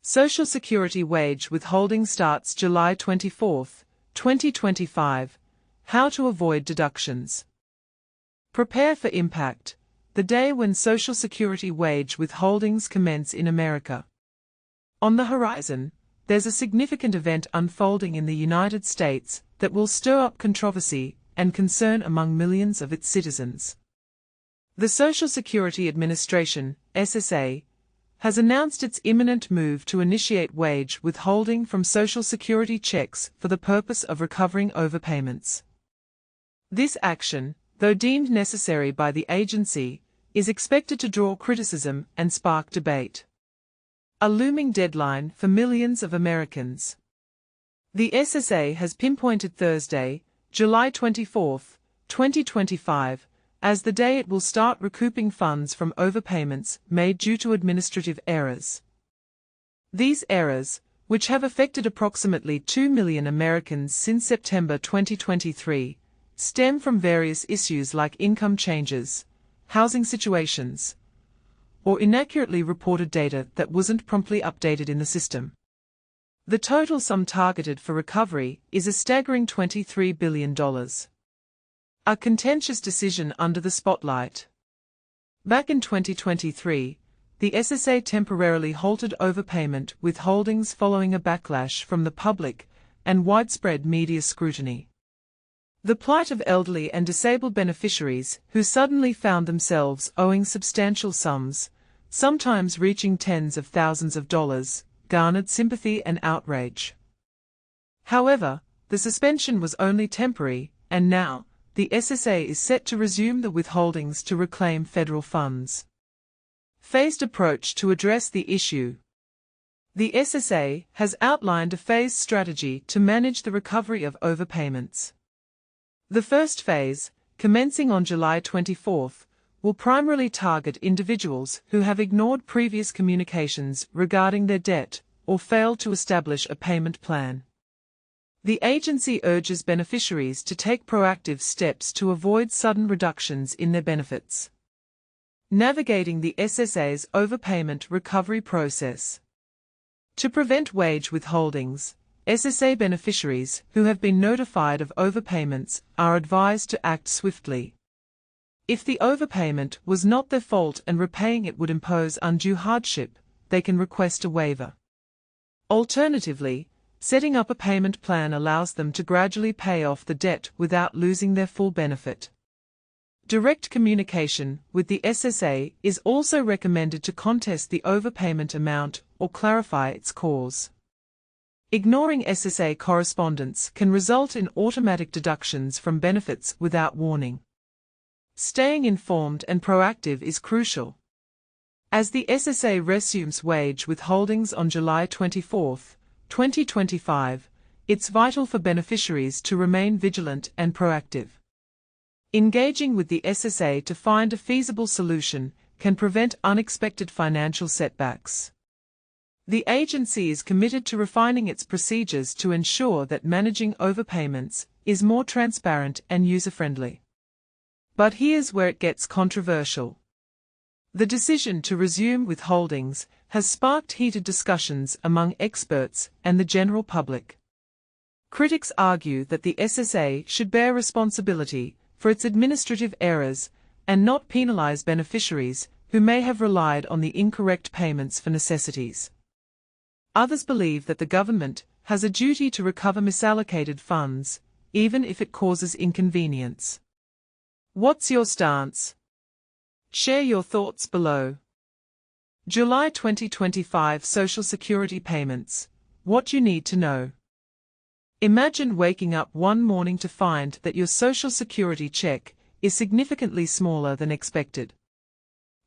Social Security wage withholding starts July 24, 2025. How to avoid deductions. Prepare for impact. The day when Social Security wage withholdings commence in America. On the horizon, there's a significant event unfolding in the United States that will stir up controversy and concern among millions of its citizens. The Social Security Administration, SSA, has announced its imminent move to initiate wage withholding from Social Security checks for the purpose of recovering overpayments. This action, though deemed necessary by the agency, is expected to draw criticism and spark debate. A looming deadline for millions of Americans. The SSA has pinpointed Thursday, July 24, 2025, as the day it will start recouping funds from overpayments made due to administrative errors. These errors, which have affected approximately 2 million Americans since September 2023, stem from various issues like income changes, housing situations, or inaccurately reported data that wasn't promptly updated in the system. The total sum targeted for recovery is a staggering $23 billion. A contentious decision under the spotlight. Back in 2023, the SSA temporarily halted overpayment withholdings following a backlash from the public and widespread media scrutiny. The plight of elderly and disabled beneficiaries who suddenly found themselves owing substantial sums, sometimes reaching tens of thousands of dollars, garnered sympathy and outrage. However, the suspension was only temporary, and now, the SSA is set to resume the withholdings to reclaim federal funds. Phased approach to address the issue. The SSA has outlined a phased strategy to manage the recovery of overpayments. The first phase, commencing on July 24, will primarily target individuals who have ignored previous communications regarding their debt or failed to establish a payment plan. The agency urges beneficiaries to take proactive steps to avoid sudden reductions in their benefits. Navigating the SSA's overpayment recovery process. To prevent wage withholdings, SSA beneficiaries who have been notified of overpayments are advised to act swiftly. If the overpayment was not their fault and repaying it would impose undue hardship, they can request a waiver. Alternatively, setting up a payment plan allows them to gradually pay off the debt without losing their full benefit. Direct communication with the SSA is also recommended to contest the overpayment amount or clarify its cause. Ignoring SSA correspondence can result in automatic deductions from benefits without warning. Staying informed and proactive is crucial. As the SSA resumes wage withholdings on July 24, 2025, it's vital for beneficiaries to remain vigilant and proactive. Engaging with the SSA to find a feasible solution can prevent unexpected financial setbacks. The agency is committed to refining its procedures to ensure that managing overpayments is more transparent and user-friendly. But here's where it gets controversial. The decision to resume withholdings has sparked heated discussions among experts and the general public. Critics argue that the SSA should bear responsibility for its administrative errors and not penalize beneficiaries who may have relied on the incorrect payments for necessities. Others believe that the government has a duty to recover misallocated funds, even if it causes inconvenience. What's your stance? Share your thoughts below. July 2025 Social Security payments. What you need to know. Imagine waking up one morning to find that your Social Security check is significantly smaller than expected.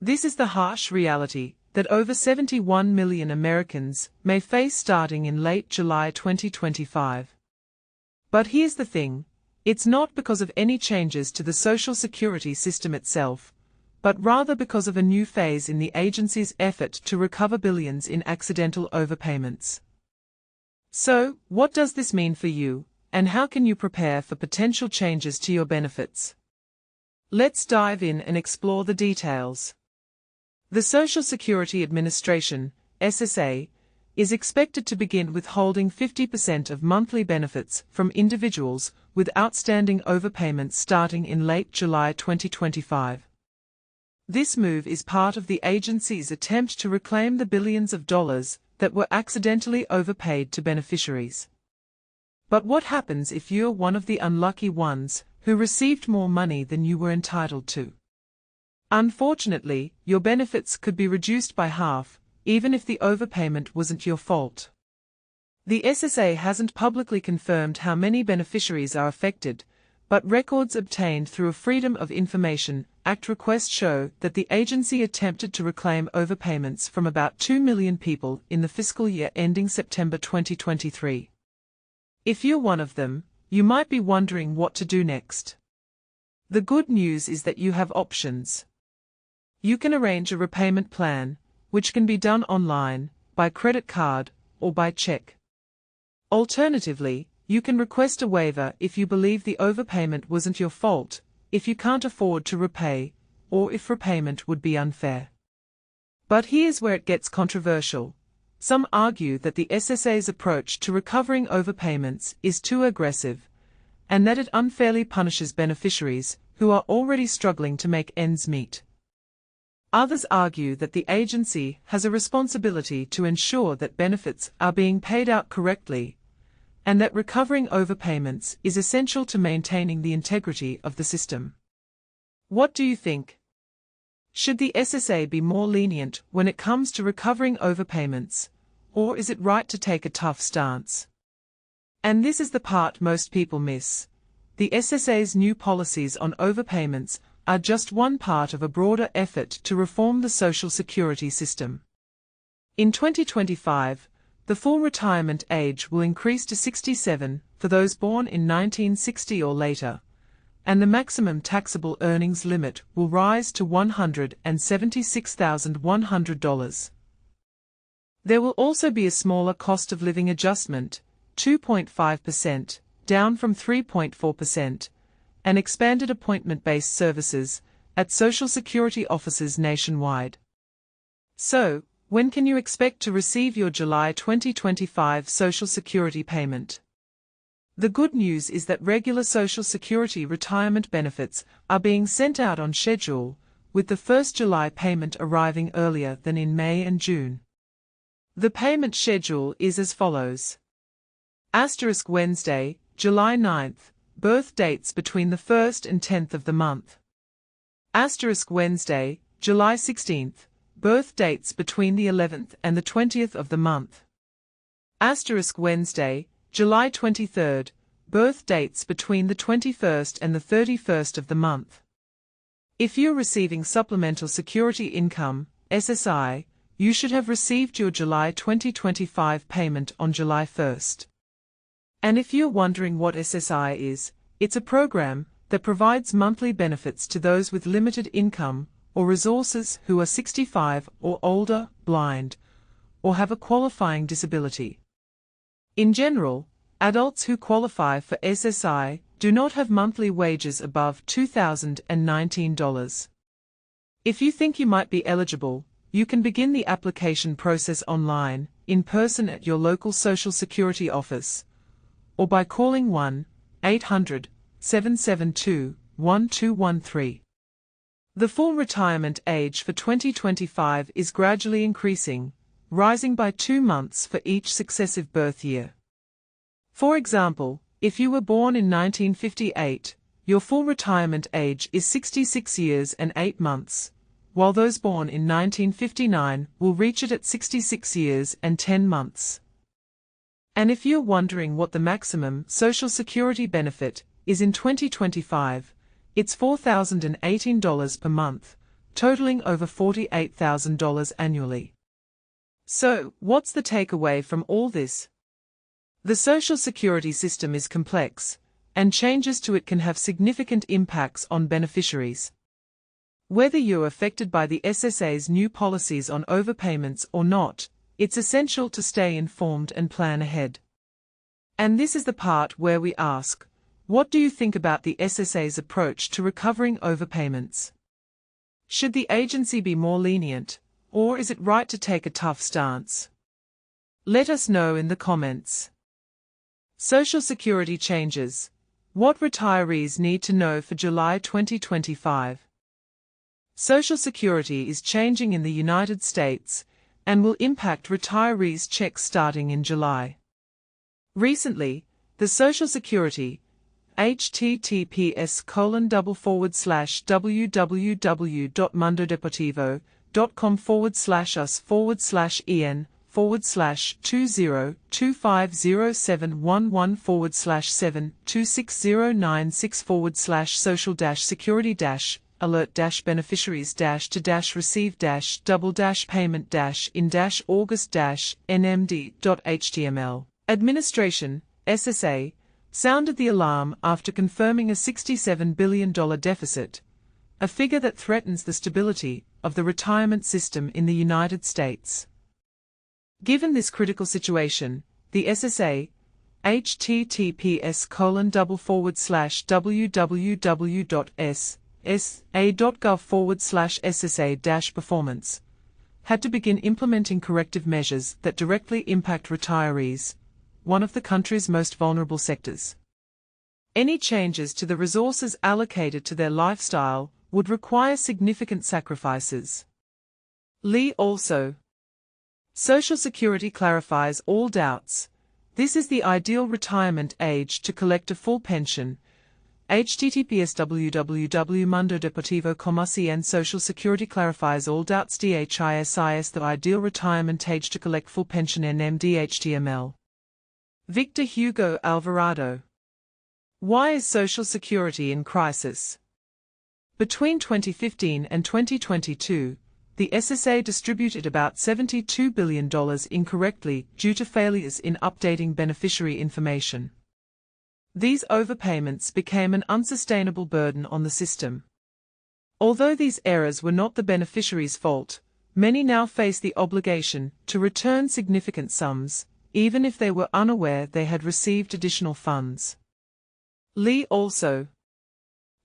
This is the harsh reality that over 71 million Americans may face starting in late July 2025. But here's the thing, it's not because of any changes to the Social Security system itself, but rather because of a new phase in the agency's effort to recover billions in accidental overpayments. So, what does this mean for you, and how can you prepare for potential changes to your benefits? Let's dive in and explore the details. The Social Security Administration, SSA, is expected to begin withholding 50% of monthly benefits from individuals with outstanding overpayments starting in late July 2025. This move is part of the agency's attempt to reclaim the billions of dollars that were accidentally overpaid to beneficiaries. But what happens if you're one of the unlucky ones who received more money than you were entitled to? Unfortunately, your benefits could be reduced by half, even if the overpayment wasn't your fault. The SSA hasn't publicly confirmed how many beneficiaries are affected, but records obtained through a Freedom of Information Act request show that the agency attempted to reclaim overpayments from about 2 million people in the fiscal year ending September 2023. If you're one of them, you might be wondering what to do next. The good news is that you have options. You can arrange a repayment plan, which can be done online, by credit card, or by check. Alternatively, you can request a waiver if you believe the overpayment wasn't your fault, if you can't afford to repay, or if repayment would be unfair. But here's where it gets controversial. Some argue that the SSA's approach to recovering overpayments is too aggressive, and that it unfairly punishes beneficiaries who are already struggling to make ends meet. Others argue that the agency has a responsibility to ensure that benefits are being paid out correctly, and that recovering overpayments is essential to maintaining the integrity of the system. What do you think? Should the SSA be more lenient when it comes to recovering overpayments, or is it right to take a tough stance? And this is the part most people miss. The SSA's new policies on overpayments are just one part of a broader effort to reform the Social Security system. In 2025, the full retirement age will increase to 67 for those born in 1960 or later, and the maximum taxable earnings limit will rise to $176,100. There will also be a smaller cost of living adjustment, 2.5%, down from 3.4%, and expanded appointment-based services at Social Security offices nationwide. So, when can you expect to receive your July 2025 Social Security payment? The good news is that regular Social Security retirement benefits are being sent out on schedule, with the first July payment arriving earlier than in May and June. The payment schedule is as follows. Wednesday, July 9th, birth dates between the 1st and 10th of the month. Wednesday, July 16th, birth dates between the 11th and the 20th of the month. Wednesday, July 23rd, birth dates between the 21st and the 31st of the month. If you're receiving Supplemental Security Income, SSI, you should have received your July 2025 payment on July 1st. And if you're wondering what SSI is, it's a program that provides monthly benefits to those with limited income or resources who are 65 or older, blind, or have a qualifying disability. In general, adults who qualify for SSI do not have monthly wages above $2,019. If you think you might be eligible, you can begin the application process online, in person at your local Social Security office, or by calling 1-800-772-1213. The full retirement age for 2025 is gradually increasing, rising by 2 months for each successive birth year. For example, if you were born in 1958, your full retirement age is 66 years and 8 months, while those born in 1959 will reach it at 66 years and 10 months. And if you're wondering what the maximum Social Security benefit is in 2025, it's $4,018 per month, totaling over $48,000 annually. So, what's the takeaway from all this? The Social Security system is complex, and changes to it can have significant impacts on beneficiaries. Whether you're affected by the SSA's new policies on overpayments or not, it's essential to stay informed and plan ahead. And this is the part where we ask, what do you think about the SSA's approach to recovering overpayments? Should the agency be more lenient, or is it right to take a tough stance? Let us know in the comments. Social Security changes. What retirees need to know for July 2025. Social Security is changing in the United States and will impact retirees' checks starting in July. Recently, the Social Security https://www.mundodepportivo.com/en/202507160996/social-security- alert-beneficiaries-to-receive-double-payment-in-august-nmd.html. Administration, SSA, sounded the alarm after confirming a $67 billion deficit, a figure that threatens the stability of the retirement system in the United States. Given this critical situation, the SSA, https://www.ssa.gov/SSA-performance, had to begin implementing corrective measures that directly impact retirees, one of the country's most vulnerable sectors. Any changes to the resources allocated to their lifestyle would require significant sacrifices. Lee also. Social Security clarifies all doubts. This is the ideal retirement age to collect a full pension. https://www.mundodeportivo.com/en Social Security clarifies all doubts. DHIS the ideal retirement age to collect full pension. NMD-HTML. Victor Hugo Alvarado. Why is Social Security in crisis? Between 2015 and 2022, the SSA distributed about $72 billion incorrectly due to failures in updating beneficiary information. These overpayments became an unsustainable burden on the system. Although these errors were not the beneficiary's fault, many now face the obligation to return significant sums, even if they were unaware they had received additional funds. Lee also.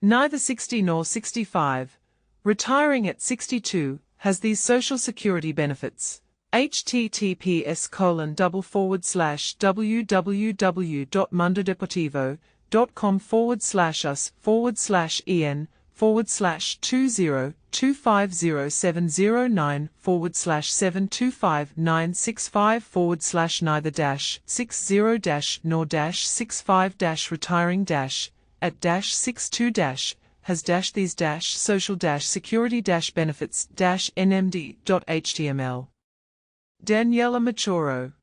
Neither 60 nor 65, retiring at 62, has these Social Security benefits. https://www.mundodeportivo.com/en/social-200250965/Nmd.HTML. Daniela Machoro.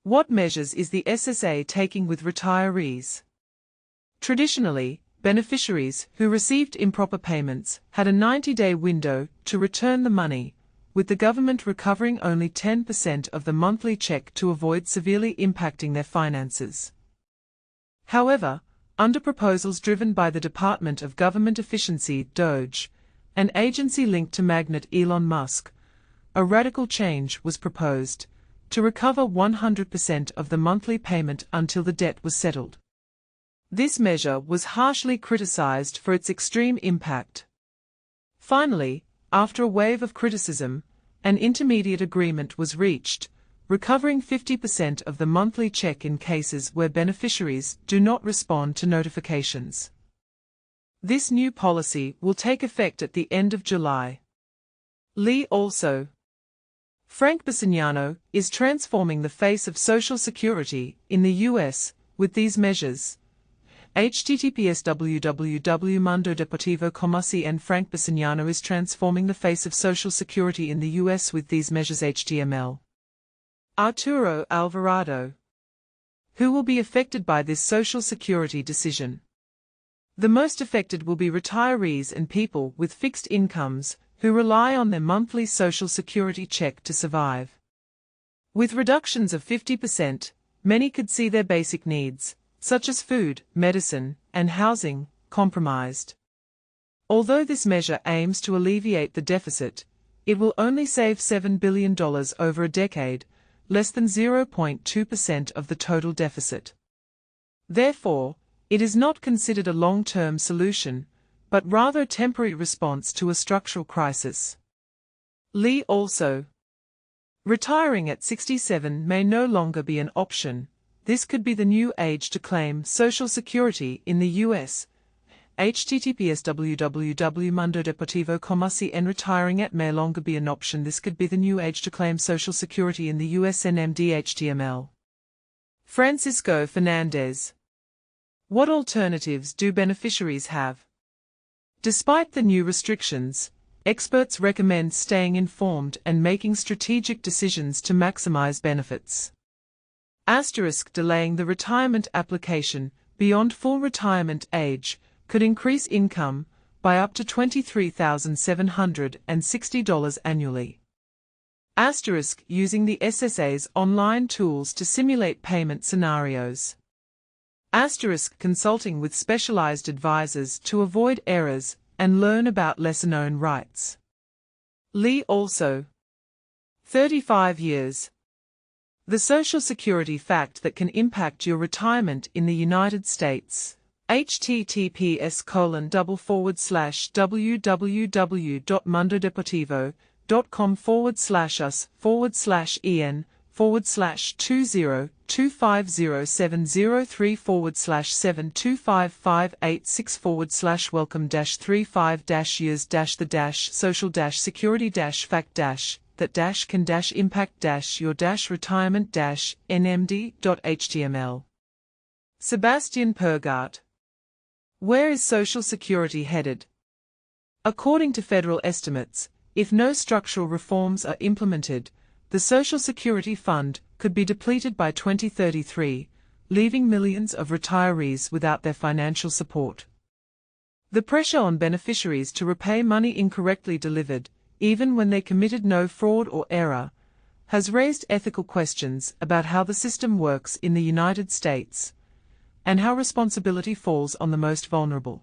What measures is the SSA taking with retirees? Traditionally, beneficiaries who received improper payments had a 90-day window to return the money, with the government recovering only 10% of the monthly check to avoid severely impacting their finances. However, under proposals driven by the Department of Government Efficiency (DOGE), an agency linked to magnate Elon Musk, a radical change was proposed to recover 100% of the monthly payment until the debt was settled. This measure was harshly criticized for its extreme impact. Finally, after a wave of criticism, an intermediate agreement was reached, recovering 50% of the monthly check in cases where beneficiaries do not respond to notifications. This new policy will take effect at the end of July. Lee also. Frank Bisignano is transforming the face of Social Security in the U.S. with these measures. https://www.mundodeportivo.com/en Frank Bisignano is transforming the face of Social Security in the U.S. with these measures. HTML. Arturo Alvarado. Who will be affected by this Social Security decision? The most affected will be retirees and people with fixed incomes who rely on their monthly Social Security check to survive. With reductions of 50%, many could see their basic needs, such as food, medicine, and housing, compromised. Although this measure aims to alleviate the deficit, it will only save $7 billion over a decade, less than 0.2% of the total deficit. Therefore, it is not considered a long-term solution, but rather a temporary response to a structural crisis. Lee also. Retiring at 67 may no longer be an option. This could be the new age to claim Social Security in the U.S. https www.mundodeportivo.com retiring at may longer be an option. This could be the new age to claim Social Security in the U.S. NMD HTML. Francisco Fernandez. What alternatives do beneficiaries have? Despite the new restrictions, experts recommend staying informed and making strategic decisions to maximize benefits. Delaying the retirement application beyond full retirement age could increase income by up to $23,760 annually. Using the SSA's online tools to simulate payment scenarios. Consulting with specialized advisors to avoid errors and learn about lesser-known rights. Lee also. 35 years. The Social Security fact that can impact your retirement in the United States. https://www.mundodeportivo.com/EN//social-security-fact-that-can-impact-your retirement-NMD.html. Sebastian Pergart. Where is Social Security headed? According to federal estimates, if no structural reforms are implemented, the Social Security Fund could be depleted by 2033, leaving millions of retirees without their financial support. The pressure on beneficiaries to repay money incorrectly delivered, even when they committed no fraud or error, has raised ethical questions about how the system works in the United States and how responsibility falls on the most vulnerable.